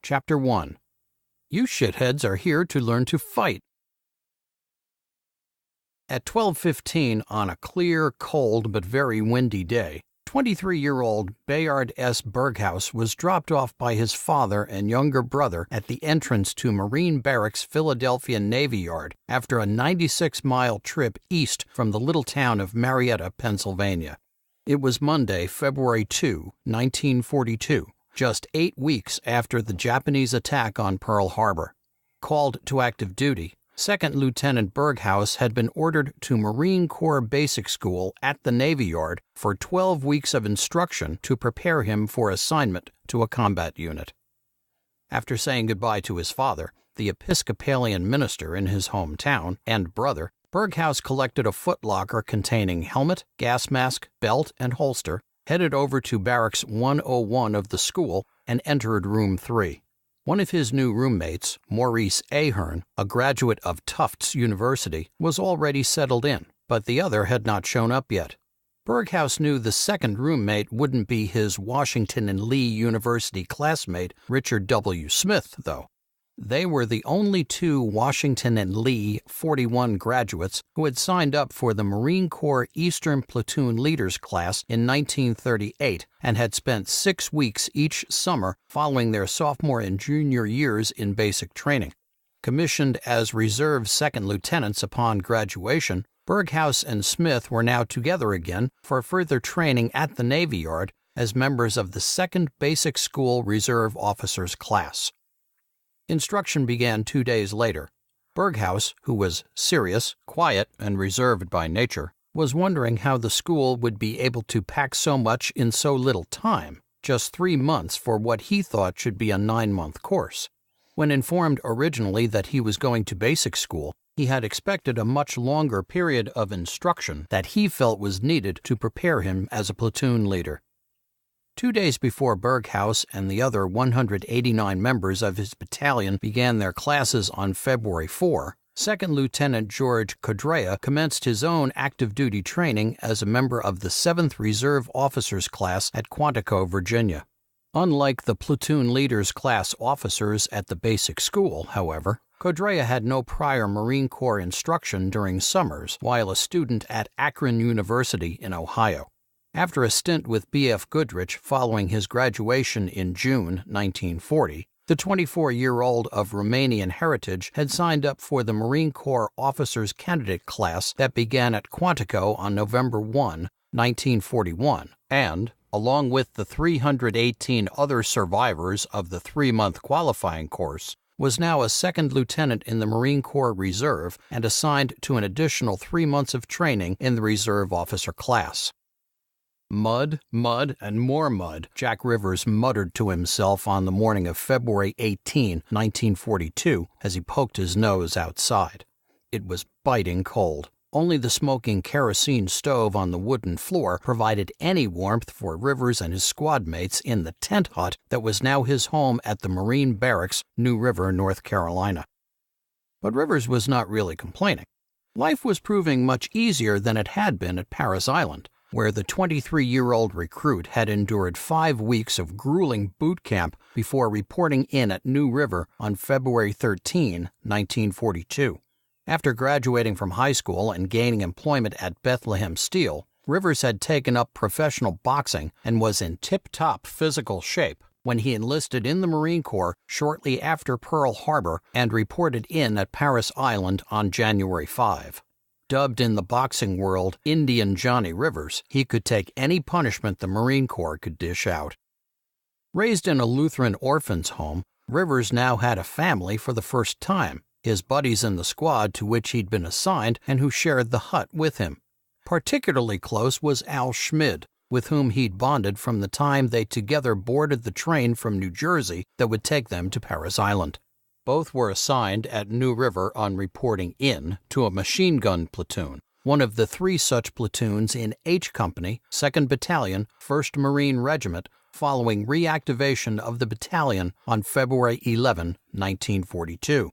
Chapter 1. You shitheads are here to learn to fight. At 12:15 on a clear, cold, but very windy day, 23-year-old Bayard S. Berghaus was dropped off by his father and younger brother at the entrance to Marine Barracks Philadelphia Navy Yard after a 96-mile trip east from the little town of Marietta, Pennsylvania. It was Monday, February 2, 1942, just 8 weeks after the Japanese attack on Pearl Harbor. Called to active duty, Second Lieutenant Berghaus had been ordered to Marine Corps Basic School at the Navy Yard for 12 weeks of instruction to prepare him for assignment to a combat unit. After saying goodbye to his father, the Episcopalian minister in his hometown, and brother, Berghaus collected a footlocker containing helmet, gas mask, belt, and holster, headed over to Barracks 101 of the school, and entered Room 3. One of his new roommates, Maurice Ahern, a graduate of Tufts University, was already settled in, but the other had not shown up yet. Berghaus knew the second roommate wouldn't be his Washington and Lee University classmate, Richard W. Smith, though. They were the only two Washington and Lee 41 graduates who had signed up for the Marine Corps Eastern Platoon Leaders class in 1938 and had spent 6 weeks each summer following their sophomore and junior years in basic training. Commissioned as reserve second lieutenants upon graduation, Berghaus and Smith were now together again for further training at the Navy Yard as members of the 2nd Basic School Reserve Officers class. Instruction began 2 days later. Berghaus, who was serious, quiet, and reserved by nature, was wondering how the school would be able to pack so much in so little time, just 3 months for what he thought should be a 9-month course. When informed originally that he was going to basic school, he had expected a much longer period of instruction that he felt was needed to prepare him as a platoon leader. 2 days before Berghaus and the other 189 members of his battalion began their classes on February 4, Second Lieutenant George Codrea commenced his own active-duty training as a member of the 7th Reserve Officers class at Quantico, Virginia. Unlike the platoon leaders class officers at the basic school, however, Codrea had no prior Marine Corps instruction during summers while a student at Akron University in Ohio. After a stint with B.F. Goodrich following his graduation in June 1940, the 24-year-old of Romanian heritage had signed up for the Marine Corps Officers Candidate class that began at Quantico on November 1, 1941, and, along with the 318 other survivors of the 3-month qualifying course, was now a second lieutenant in the Marine Corps Reserve and assigned to an additional 3 months of training in the Reserve Officer class. Mud, mud, and more mud, Jack Rivers muttered to himself on the morning of February 18, 1942, as he poked his nose outside. It was biting cold. Only the smoking kerosene stove on the wooden floor provided any warmth for Rivers and his squad mates in the tent hut that was now his home at the Marine Barracks, New River, North Carolina. But Rivers was not really complaining. Life was proving much easier than it had been at Parris Island, where the 23-year-old recruit had endured 5 weeks of grueling boot camp before reporting in at New River on February 13, 1942. After graduating from high school and gaining employment at Bethlehem Steel, Rivers had taken up professional boxing and was in tip-top physical shape when he enlisted in the Marine Corps shortly after Pearl Harbor and reported in at Parris Island on January 5. Dubbed in the boxing world Indian Johnny Rivers, he could take any punishment the Marine Corps could dish out. Raised in a Lutheran orphans' home, Rivers now had a family for the first time, his buddies in the squad to which he'd been assigned and who shared the hut with him. Particularly close was Al Schmid, with whom he'd bonded from the time they together boarded the train from New Jersey that would take them to Parris Island. Both were assigned at New River on reporting in to a machine gun platoon, one of the 3 such platoons in H Company, 2nd Battalion, 1st Marine Regiment, following reactivation of the battalion on February 11, 1942.